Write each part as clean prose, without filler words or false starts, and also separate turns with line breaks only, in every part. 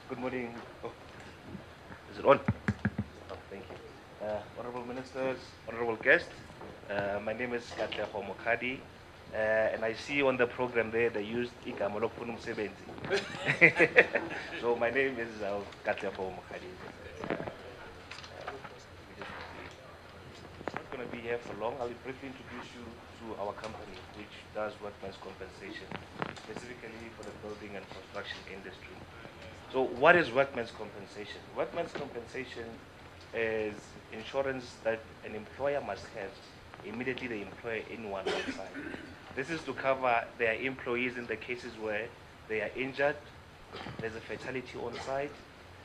Good morning. Oh, is it on? Oh, thank you. Honorable Ministers, honorable guests, my name is Katlego Mokgadi, and I see on the program there they used igama lokufuna umsebenzi. So my name is Katlego Mokgadi. I'm not going to be here for long. I'll briefly introduce you to our company, which does workmen's compensation, specifically for the building and construction industry. So what is workmen's compensation? Workmen's compensation is insurance that an employer must have immediately they employ anyone on site. This is to cover their employees in the cases where they are injured, there's a fatality on site,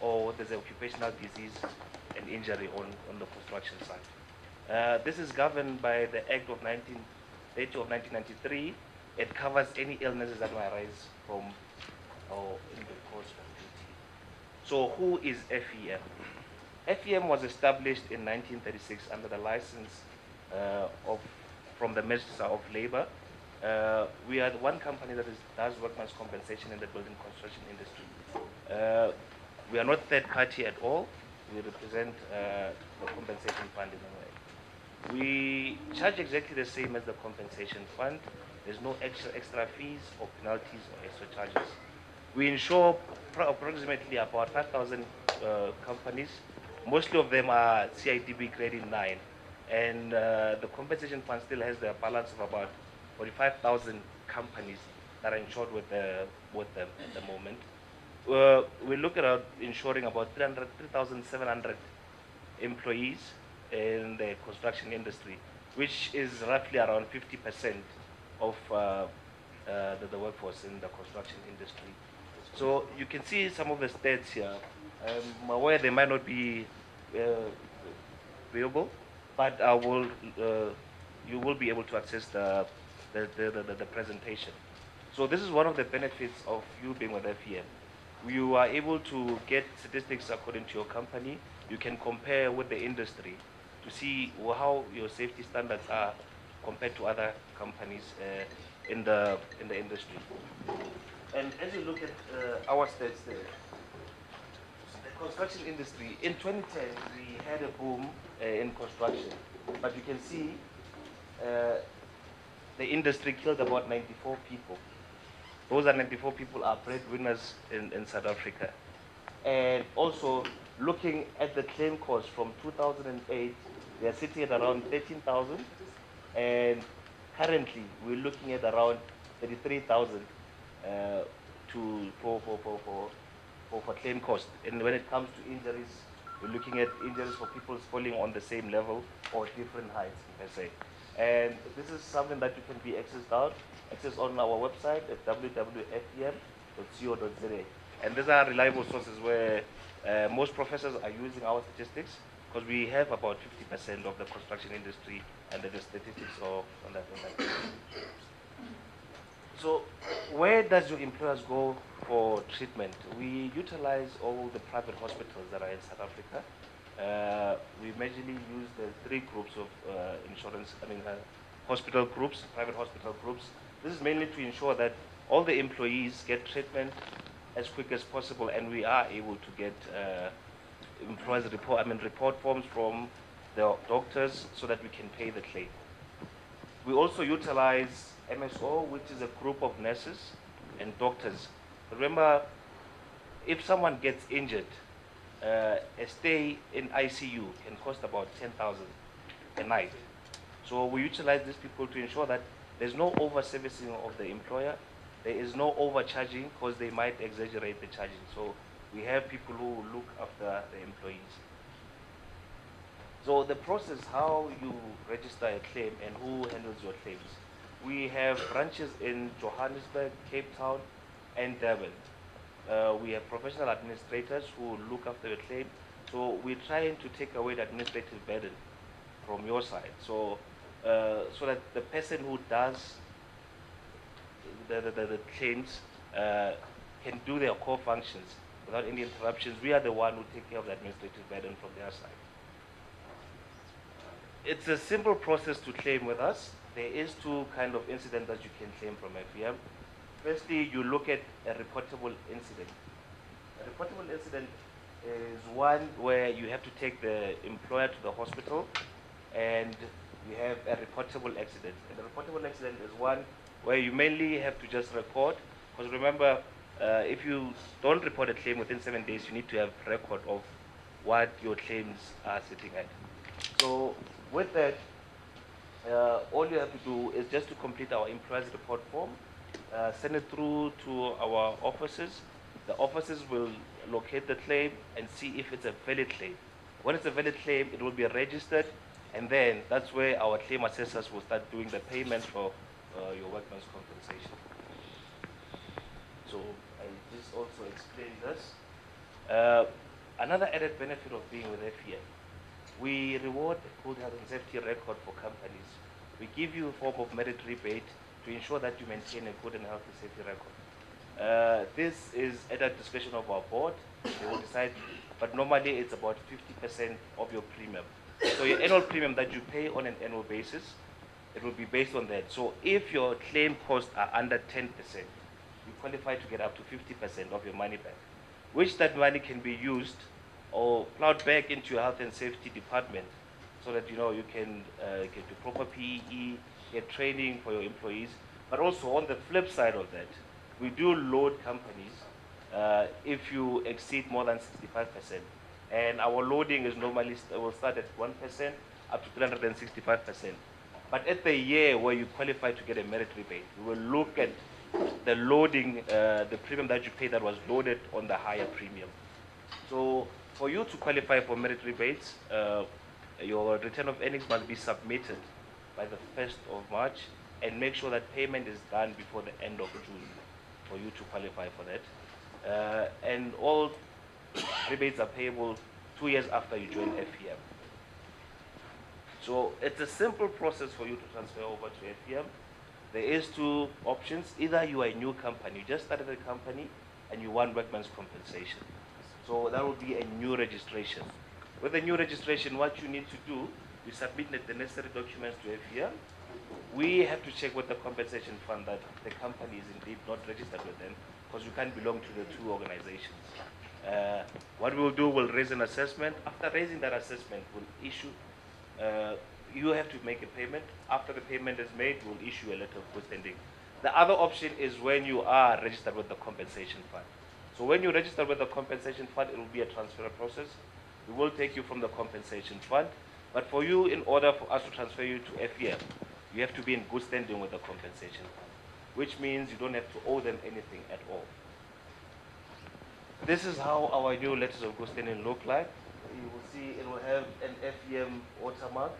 or there's an occupational disease and injury on the construction site. This is governed by the Act of 1993. It covers any illnesses that may arise from or in the course of duty. So who is FEM? FEM was established in 1936 under the license from the Minister of Labor. We are the one company that does workmen's compensation in the building construction industry. We are not third party at all. We represent the compensation fund in a way. We charge exactly the same as the compensation fund. There's no extra fees or penalties or extra charges. We insure approximately about 5,000 companies. Mostly of them are CIDB grading 9. And the compensation fund still has the balance of about 45,000 companies that are insured with them at the moment. We look at insuring about 3,700 employees in the construction industry, which is roughly around 50% of the workforce in the construction industry. So you can see some of the stats here. I'm aware they might not be viewable, but you will be able to access the presentation. So this is one of the benefits of you being with FEM. You are able to get statistics according to your company. You can compare with the industry to see how your safety standards are compared to other companies in the industry. And as you look at our stats there, the construction industry, in 2010, we had a boom in construction. But you can see the industry killed about 94 people. Those are 94 people are breadwinners in South Africa. And also, looking at the claim cost from 2008, they are sitting at around 13,000. And currently, we're looking at around 33,000 for claim cost. And when it comes to injuries, we're looking at injuries for people falling on the same level or different heights, per se. And this is something that you can be accessed on our website at www.fem.co.za. And these are reliable sources where most professors are using our statistics, because we have about 50% of the construction industry and the statistics on that. So where does your employers go for treatment? We utilize all the private hospitals that are in South Africa. We majorly use the three groups of hospital groups, private hospital groups. This is mainly to ensure that all the employees get treatment as quick as possible, and we are able to get employers report forms from the doctors so that we can pay the claim. We also utilize MSO, which is a group of nurses and doctors. Remember, if someone gets injured, a stay in ICU can cost about 10,000 a night. So we utilize these people to ensure that there's no over-servicing of the employer. There is no overcharging, because they might exaggerate the charging. So we have people who look after the employees. So the process, how you register a claim and who handles your claims. We have branches in Johannesburg, Cape Town, and Durban. We have professional administrators who look after your claim. So we're trying to take away the administrative burden from your side. So that the person who does the claims can do their core functions without any interruptions. We are the one who take care of the administrative burden from their side. It's a simple process to claim with us. There is two kind of incidents that you can claim from FEM. Firstly, you look at a reportable incident. A reportable incident is one where you have to take the employer to the hospital and you have a reportable accident. And the reportable accident is one where you mainly have to just record, because remember, if you don't report a claim within 7 days, you need to have record of what your claims are sitting at. So with that, all you have to do is just to complete our employer's report form, send it through to our offices. The offices will locate the claim and see if it's a valid claim. When it's a valid claim, it will be registered, and then that's where our claim assessors will start doing the payments for your workman's compensation. So I just also explained this. Another added benefit of being with FEM, we reward a good health and safety record for companies. We give you a form of merit rebate to ensure that you maintain a good and healthy safety record. This is at the discretion of our board. They will decide, but normally it's about 50% of your premium. So your annual premium that you pay on an annual basis, it will be based on that. So if your claim costs are under 10%, you qualify to get up to 50% of your money back, which that money can be used or plowed back into your health and safety department, so that you can get your proper PEE, get training for your employees. But also on the flip side of that, we do load companies if you exceed more than 65%. And our loading is normally will start at 1% up to 365%. But at the year where you qualify to get a merit rebate, we will look at the loading, the premium that you pay that was loaded on the higher premium. So for you to qualify for merit rebates, your return of earnings must be submitted by the 1st of March, and make sure that payment is done before the end of June for you to qualify for that. And all rebates are payable 2 years after you join FEM. So it's a simple process for you to transfer over to FEM. There is two options. Either you are a new company, you just started a company and you want workman's compensation. So that will be a new registration. With a new registration, what you need to do, you submit the necessary documents to FEM. We have to check with the compensation fund that the company is indeed not registered with them, because you can't belong to the two organizations. What we'll do, we'll raise an assessment. After raising that assessment, we'll issue, you have to make a payment. After the payment is made, we'll issue a letter of good standing. The other option is when you are registered with the compensation fund. So when you register with the compensation fund, it will be a transfer process. We will take you from the compensation fund. But for you, in order for us to transfer you to FEM, you have to be in good standing with the compensation fund, which means you don't have to owe them anything at all. This is how our new letters of good standing look like. You will see it will have an FEM watermark,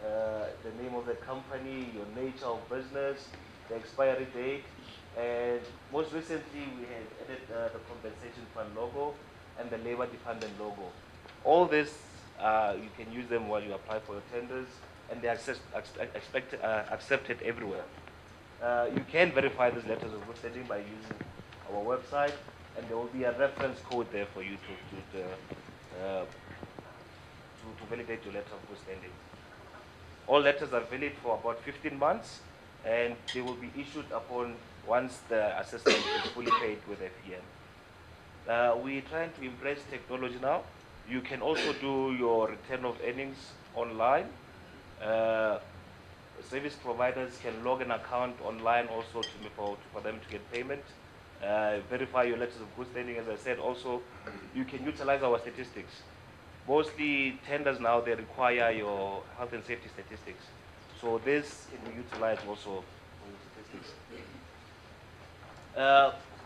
the name of the company, your nature of business, the expiry date, and most recently we have added the compensation fund logo and the labor department logo. All this, you can use them while you apply for your tenders, and they are accepted everywhere. You can verify these letters of good standing by using our website, and there will be a reference code there for you to validate your letter of good standing. All letters are valid for about 15 months, and they will be issued upon once the assessment is fully paid with FEM. We're trying to embrace technology now. You can also do your return of earnings online. Service providers can log an account online also for them to get payment. Verify your letters of good standing. As I said, also you can utilize our statistics. Mostly tenders now, they require your health and safety statistics. So this can be utilized also for your statistics.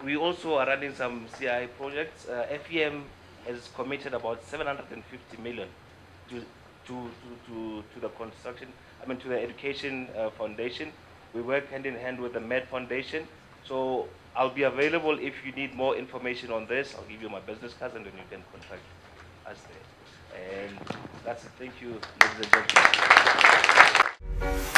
We also are running some CI projects. FEM has committed about 750 million to the construction, to the education foundation. We work hand in hand with the Med Foundation. So I'll be available if you need more information on this. I'll give you my business card and then you can contact us there. And that's it. Thank you, ladies and gentlemen.